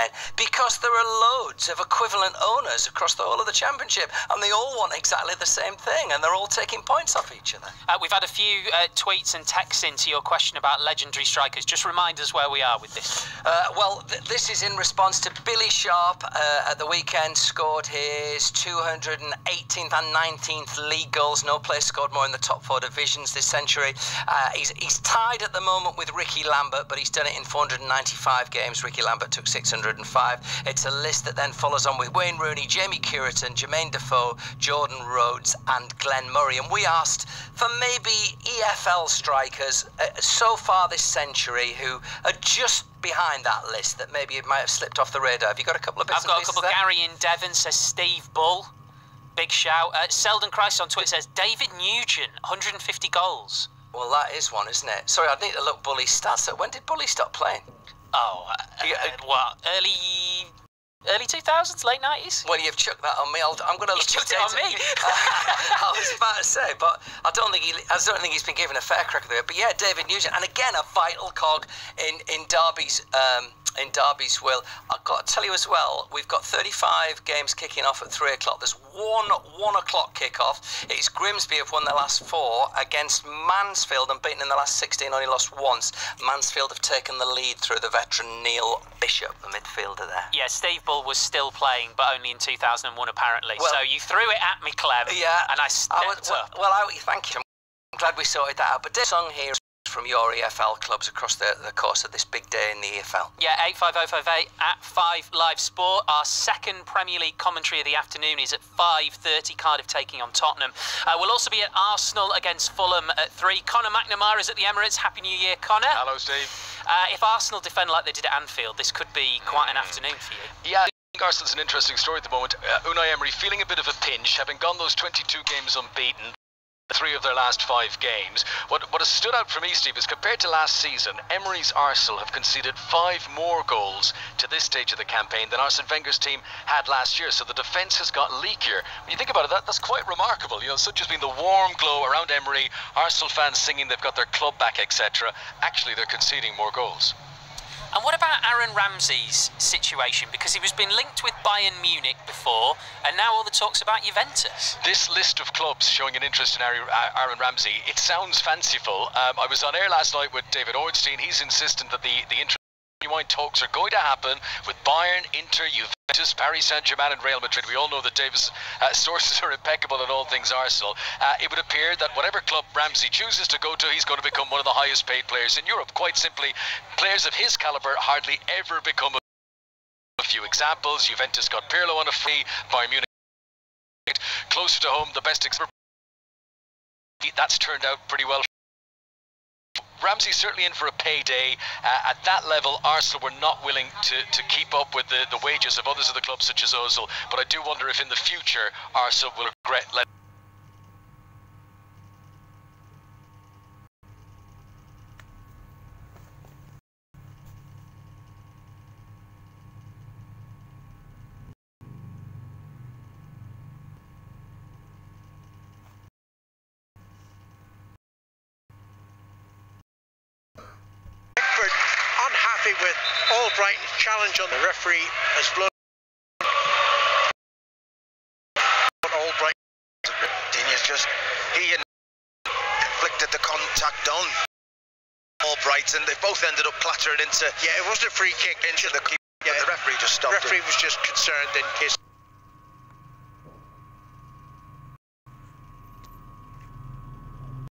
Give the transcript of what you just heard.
Bermain, because there are loads of equivalent owners across the whole of the championship, and they all want exactly the same thing, and they're all taking points off each other. We've had a few tweets and texts into your question about legendary strikers. Just remind us where we are with this. Well, this is in response to Billy Sharp at the weekend scored his 218th and 19th league goals. No player scored more in the top 4 divisions this century. He's tied at the moment with Ricky Lambert, but he's done it in 495 games. Ricky Lambert took 605. It's a list that then follows on with Wayne Rooney, Jamie Curitan, Jermaine Defoe, Jordan Rhodes and Glenn Murray. And we asked for maybe EFL strikers so far this century who are just behind that list that maybe it might have slipped off the radar. Have you got a couple of bits I've got a couple. there? Gary in Devon says Steve Bull. Big shout. Selden Christ on Twitter says David Nugent, 150 goals. Well, that is one, isn't it? Sorry, I'd need to look Bully's stats. So when did Bully stop playing? Oh, what? Early 2000s, late 90s? Well, you've chucked that on me. I'm going to look. You chucked it on me. I was about to say, but I don't think he's been given a fair crack of it. But yeah, David Nugent, and again a vital cog in Derby's will. I've got to tell you as well, we've got 35 games kicking off at 3 o'clock. There's one 1 o'clock kickoff. It's Grimsby have won their last 4 against Mansfield and beaten in the last 16, only lost once. Mansfield have taken the lead through the veteran Neil Bishop, the midfielder there. Yeah, Steve Bull was still playing, but only in 2001 apparently. Well, so you threw it at me, Clem. Yeah. And I stepped up. Well, thank you. I'm glad we sorted that out. But this song here is from your EFL clubs across the course of this big day in the EFL. Yeah, 85058 at 5 Live Sport. Our second Premier League commentary of the afternoon is at 5:30. Cardiff taking on Tottenham. We'll also be at Arsenal against Fulham at 3. Conor McNamara is at the Emirates. Happy New Year, Conor. Hello, Steve. If Arsenal defend like they did at Anfield, this could be quite an afternoon for you. Yeah, I think Arsenal's an interesting story at the moment. Unai Emery feeling a bit of a pinch, having gone those 22 games unbeaten. 3 of their last 5 games. What has stood out for me, Steve, is compared to last season, Emery's Arsenal have conceded 5 more goals to this stage of the campaign than Arsene Wenger's team had last year. So the defence has got leakier. When you think about it, that's quite remarkable. You know, such has been the warm glow around Emery, Arsenal fans singing they've got their club back, etc. Actually, they're conceding more goals. And what about Aaron Ramsey's situation? Because he was being linked with Bayern Munich before, and now all the talk's about Juventus. This list of clubs showing an interest in Aaron Ramsey, it sounds fanciful. I was on air last night with David Ornstein. He's insistent that the genuine talks are going to happen with Bayern, Inter, Juventus, Paris Saint-Germain and Real Madrid. We all know that Davis' sources are impeccable on all things Arsenal. It would appear that whatever club Ramsey chooses to go to, he's going to become one of the highest paid players in Europe. Quite simply, players of his calibre hardly ever become a few examples. Juventus got Pirlo on a free, Bayern Munich closer to home, the best example. That's turned out pretty well. Ramsey's certainly in for a payday. At that level, Arsenal were not willing to keep up with the wages of others of the clubs such as Ozil. But I do wonder if in the future Arsenal will regret letting unhappy with Albright's challenge on the referee has blown Albright. He inflicted the contact on Albright, and they both ended up clattering into. Yeah, it wasn't a free kick into the keeper. Yeah, the referee just stopped. The referee was just concerned in case.